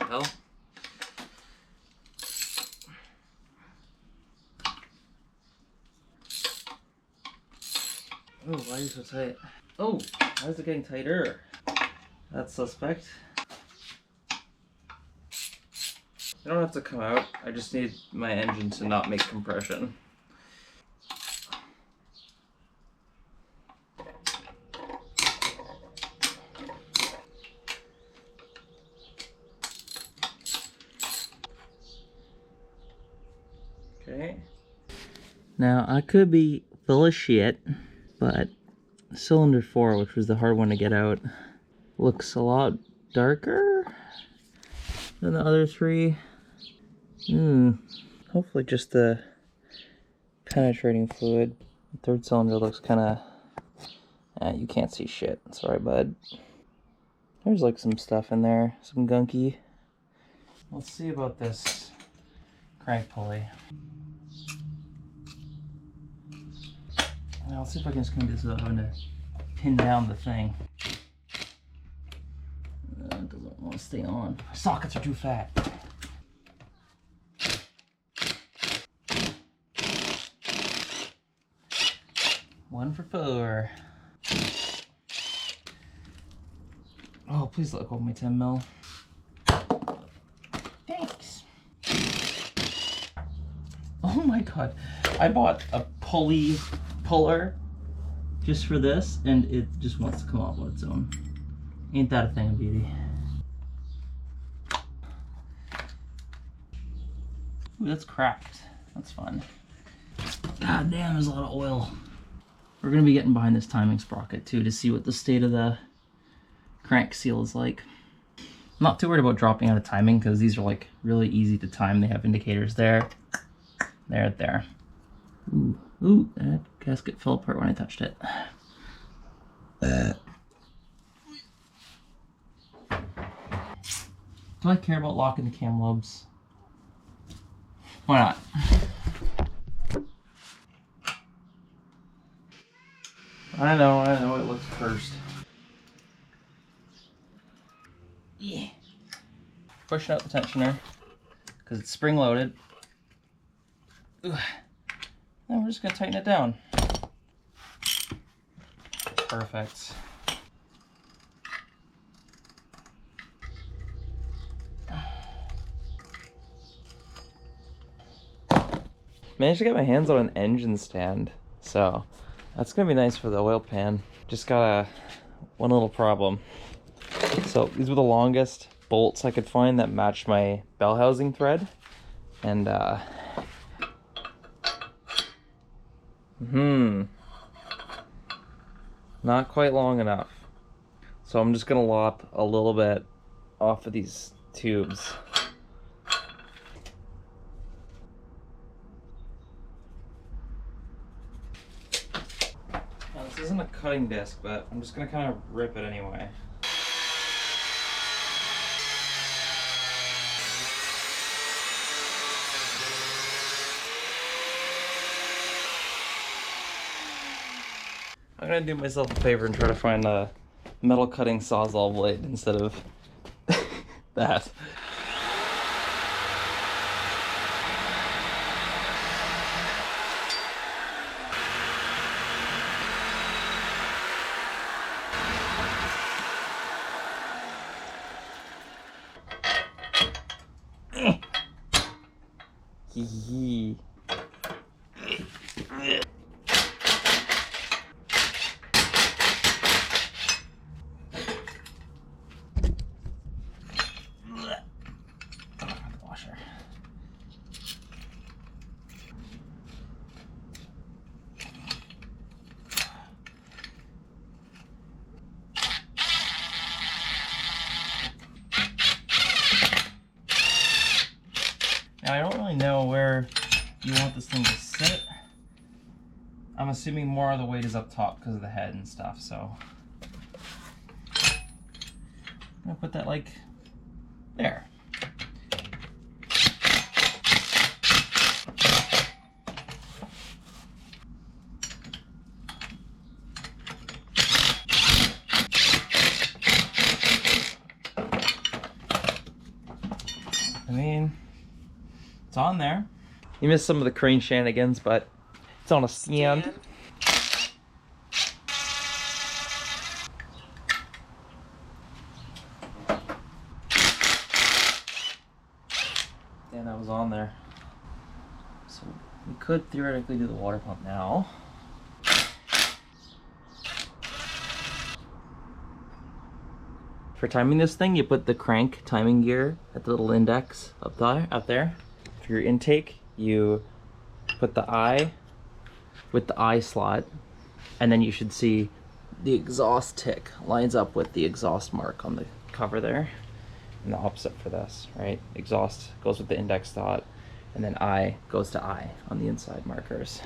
hell? Oh, why are you so tight? Oh, why is it getting tighter? That's suspect. I don't have to come out. I just need my engine to not make compression. Okay. Now, I could be full of shit, but cylinder 4, which was the hard one to get out, looks a lot darker than the other 3. Hopefully just the penetrating fluid. The 3rd cylinder looks kind of... you can't see shit. Sorry, bud. There's like some stuff in there, some gunky. Let's see about this crank pulley. Now, let's see if I can just clean this without having to pin down the thing. It doesn't want to stay on. My sockets are too fat. One for 4. Oh, please let go of my 10 mil. Thanks. Oh my god. I bought a puller just for this, and it just wants to come off on its own. Ain't that a thing of beauty? Ooh, that's cracked. That's fun. God damn, there's a lot of oil. We're gonna be getting behind this timing sprocket too to see what the state of the crank seal is like. I'm not too worried about dropping out of timing because these are like really easy to time. They have indicators there, there. Ooh, that gasket fell apart when I touched it. Do I care about locking the cam lobes? Why not? I know, it looks cursed. Yeah. Pushing out the tensioner because it's spring loaded. Then we're just gonna tighten it down. Perfect. Managed to get my hands on an engine stand, so that's gonna be nice for the oil pan. Just got one little problem. So these were the longest bolts I could find that matched my bell housing thread, and not quite long enough. So I'm just gonna lop a little bit off of these tubes. Now, this isn't a cutting disc, but I'm just gonna kind of rip it anyway. I'm gonna do myself a favor and try to find a metal cutting sawzall blade instead of that. Hee. Washer. Now I don't really know where you want this thing to sit. I'm assuming more of the weight is up top because of the head and stuff, so I'm gonna put that like there. I mean, it's on there. You missed some of the crane shenanigans, but it's on a stand. And that was on there. So we could theoretically do the water pump now. For timing this thing, you put the crank timing gear at the little index up there. For your intake, you put the eye with the eye slot, and then you should see the exhaust tick lines up with the exhaust mark on the cover there. And the opposite for this, right? Exhaust goes with the index dot, and then eye goes to eye on the inside markers.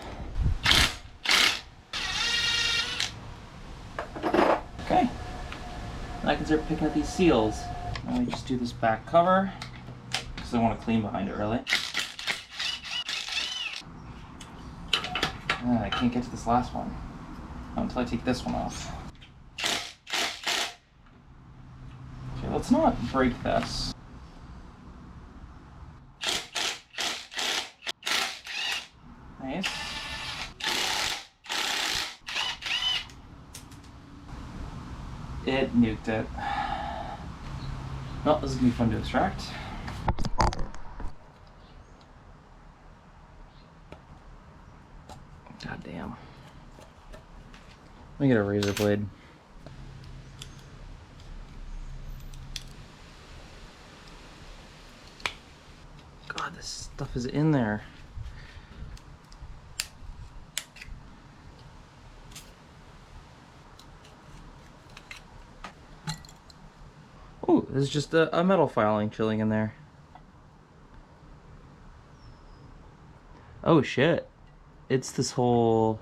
Okay. I can start picking up these seals. Now we just do this back cover, because I want to clean behind it really. I can't get to this last one until I take this one off. Okay, let's not break this. Nice. It nuked it. Well, this is gonna be fun to extract. God damn. Let me get a razor blade. God, this stuff is in there. Oh, there's just a metal filing chilling in there. Oh shit. It's this whole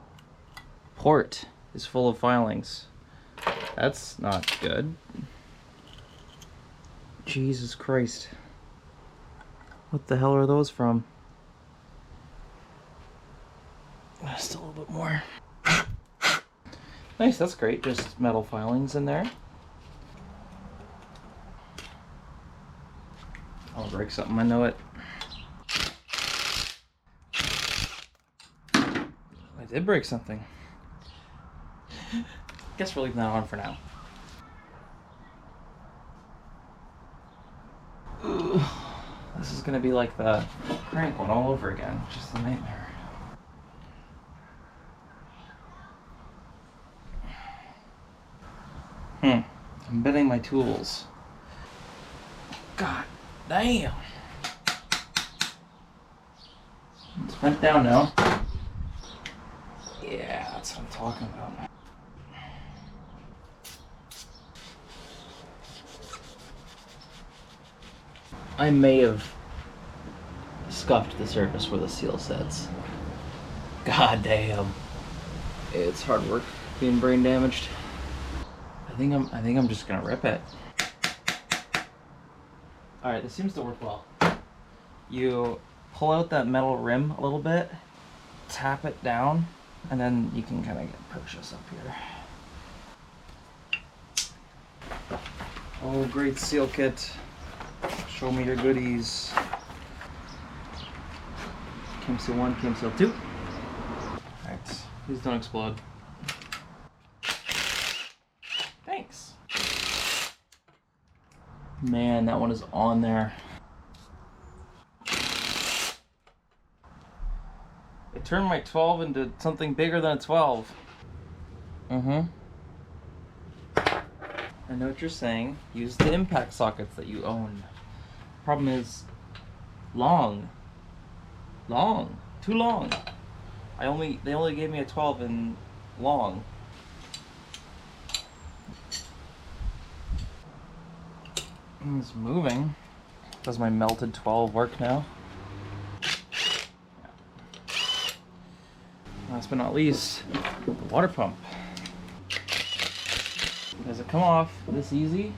port is full of filings. That's not good. Jesus Christ. What the hell are those from? Just a little bit more. Nice, that's great. Just metal filings in there. I'll break something, I know it. I did break something. Guess we're leaving that on for now. Ooh, this is gonna be like the crank one all over again. Just a nightmare. I'm bending my tools. God damn. It's bent down now. Yeah, that's what I'm talking about. I may have scuffed the surface where the seal sits. God damn. It's hard work being brain damaged. I think I'm just gonna rip it. Alright, this seems to work well. You pull out that metal rim a little bit, tap it down, and then you can kind of get purchase up here. Oh, great seal kit. Show me your goodies. Cam seal 1, cam seal 2. Alright, please don't explode. Thanks. Man, that one is on there. It turned my 12 into something bigger than a 12. I know what you're saying. Use the impact sockets that you own. Problem is, long. Too long. They only gave me a 12 in long. It's moving. Does my melted 12 work now? Last but not least, the water pump. Does it come off this easy?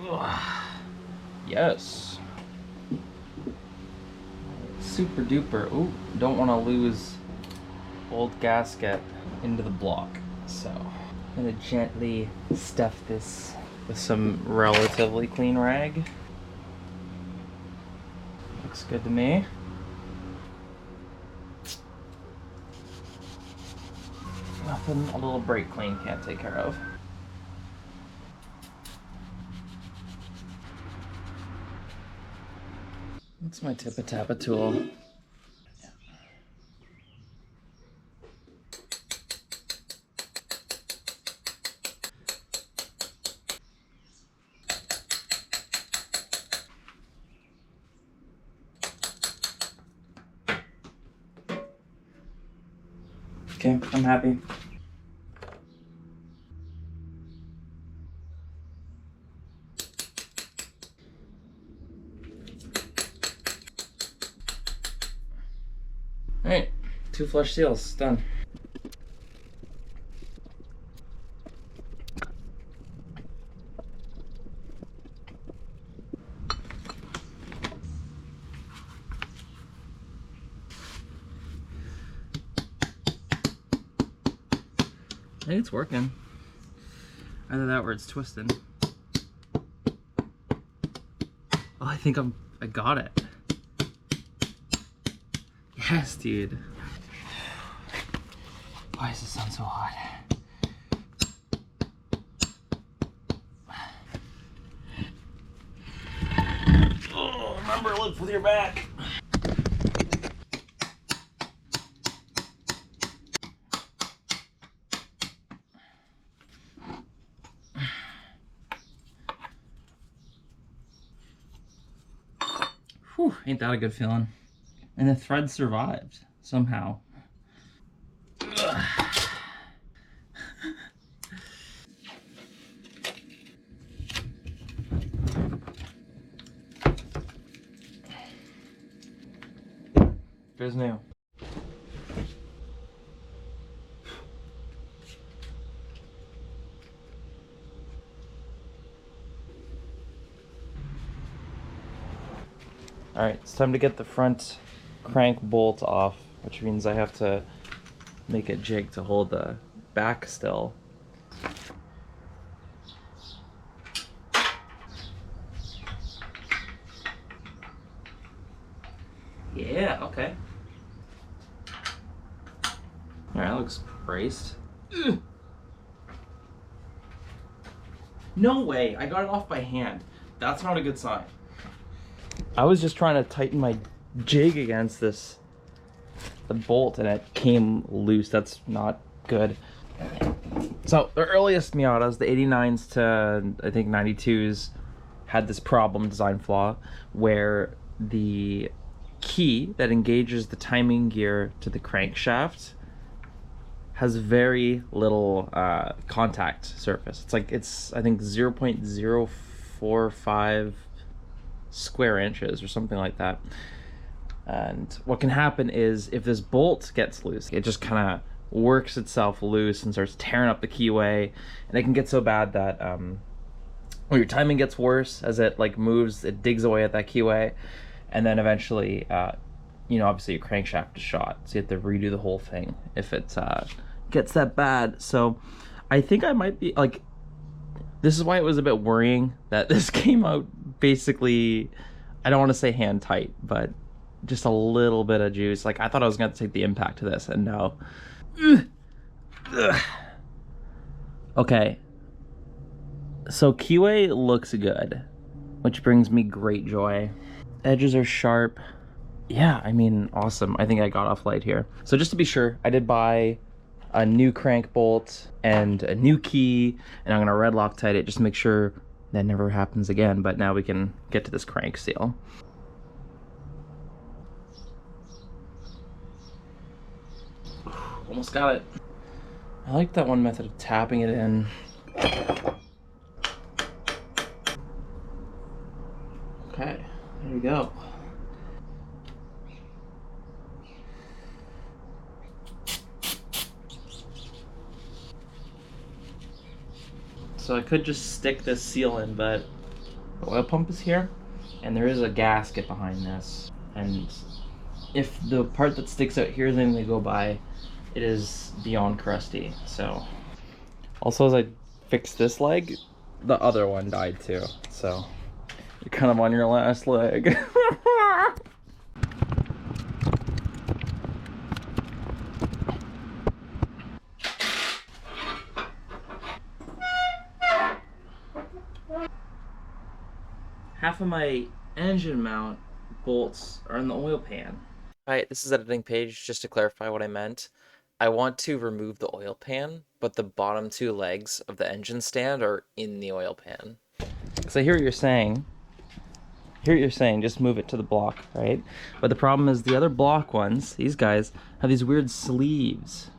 Ugh. Yes. Super duper. Ooh, don't want to lose old gasket into the block. So I'm gonna gently stuff this with some relatively clean rag. Looks good to me. Nothing a little brake clean can't take care of. That's my tippa-tappa tool. Okay, I'm happy. Alright, 2 flush seals, done. I think it's working. Either that or it's twisting. Oh, I think I got it. Yes, dude. Why is the sun so hot? Oh, remember to lift with your back. Whew, ain't that a good feeling? And the thread survived somehow. Ugh. There's new. Alright, it's time to get the front crank bolt off, which means I have to make a jig to hold the back still. Yeah, okay. Alright, that looks braced. Ugh. No way, I got it off by hand. That's not a good sign. I was just trying to tighten my jig against the bolt and it came loose. That's not good. So the earliest Miatas, the 89s to I think 92s, had this problem, design flaw, where the key that engages the timing gear to the crankshaft has very little contact surface. It's I think 0.045 square inches or something like that. And what can happen is if this bolt gets loose, it just kind of works itself loose and starts tearing up the keyway, and it can get so bad that when your timing gets worse as it like moves, it digs away at that keyway, and then eventually you know, obviously your crankshaft is shot, so you have to redo the whole thing if it gets that bad. So I think I might be like, this is why it was a bit worrying that this came out basically, I don't want to say hand tight, but just a little bit of juice. Like I thought I was going to take the impact of this, and no. Ugh. Okay. So keyway looks good, which brings me great joy. Edges are sharp. Yeah, I mean, awesome. I think I got off light here. So just to be sure, I did buy a new crank bolt and a new key, and I'm gonna red Loctite it just to make sure that never happens again. But now we can get to this crank seal. Almost got it. I like that one method of tapping it in. Okay, there we go. So I could just stick this seal in, but the oil pump is here, and there is a gasket behind this. And if the part that sticks out here is anything to go by, it is beyond crusty. So, also as I fix this leg, the other one died too. So you're kind of on your last leg. half of my engine mount bolts are in the oil pan. Alright, this is editing page, just to clarify what I meant. I want to remove the oil pan, but the bottom two legs of the engine stand are in the oil pan. Because I hear what you're saying. Just move it to the block, right? But the problem is the other block ones, these guys, have these weird sleeves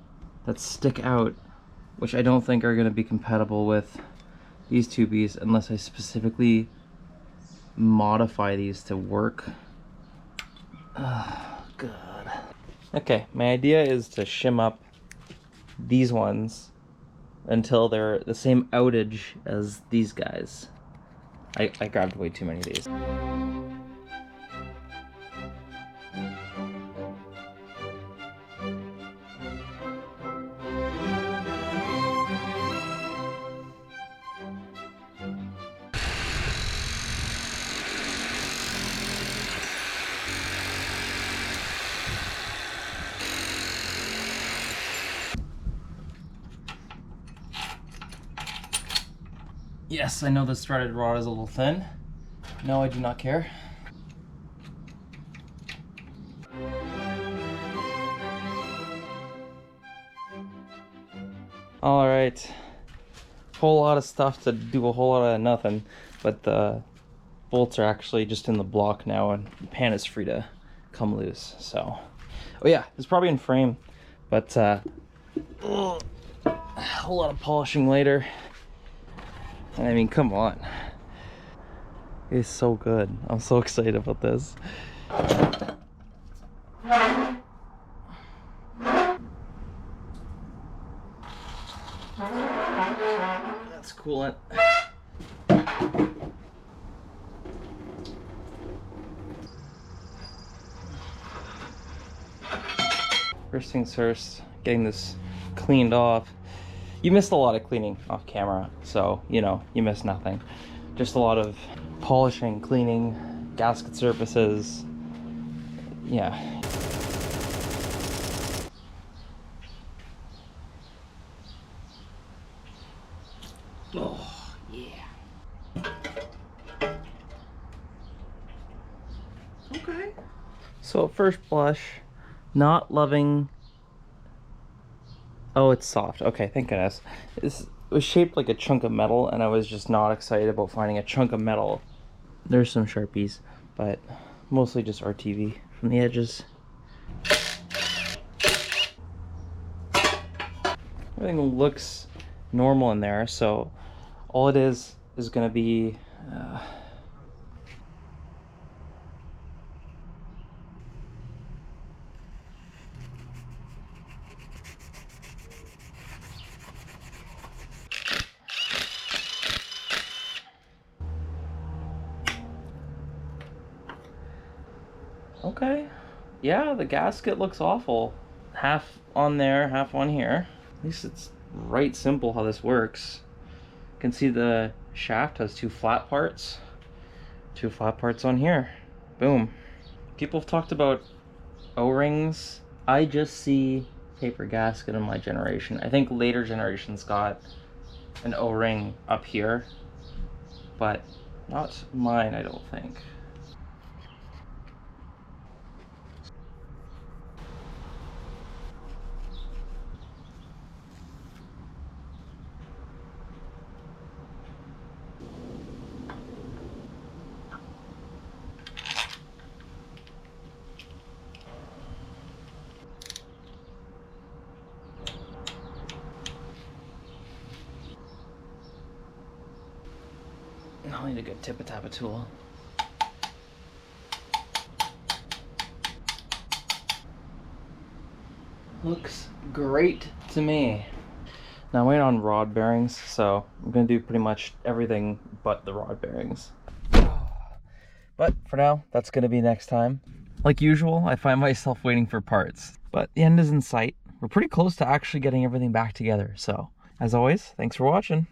that stick out, which I don't think are going to be compatible with these tubies unless I specifically modify these to work. Oh, God. Okay, my idea is to shim up these ones until they're the same outage as these guys. I grabbed way too many of these. Yes, I know this threaded rod is a little thin. No, I do not care. All right, whole lot of stuff to do a whole lot of nothing, but the bolts are actually just in the block now and the pan is free to come loose. So, oh yeah, it's probably in frame, but a whole lot of polishing later. I mean, come on. It's so good. I'm so excited about this. That's coolant. First things first, getting this cleaned off. You missed a lot of cleaning off camera, so, you know, you missed nothing. Just a lot of polishing, cleaning, gasket surfaces. Yeah. Oh, yeah. Okay. So at first blush, not loving. Oh, it's soft. Okay, thank goodness. It was shaped like a chunk of metal, and I was just not excited about finding a chunk of metal. There's some Sharpies, but mostly just RTV from the edges. Everything looks normal in there, so all it is going to be okay. Yeah, the gasket looks awful. Half on there, half on here. At least it's right simple how this works. You can see the shaft has two flat parts on here. Boom. People have talked about O-rings. I just see paper gasket in my generation. I think later generations got an O-ring up here, but not mine, I don't think. I'll need a good tippa-tappa tool. Looks great to me. Now I'm waiting on rod bearings, so I'm gonna do pretty much everything but the rod bearings. But for now, that's gonna be next time. Like usual, I find myself waiting for parts, but the end is in sight. We're pretty close to actually getting everything back together, so as always, thanks for watching.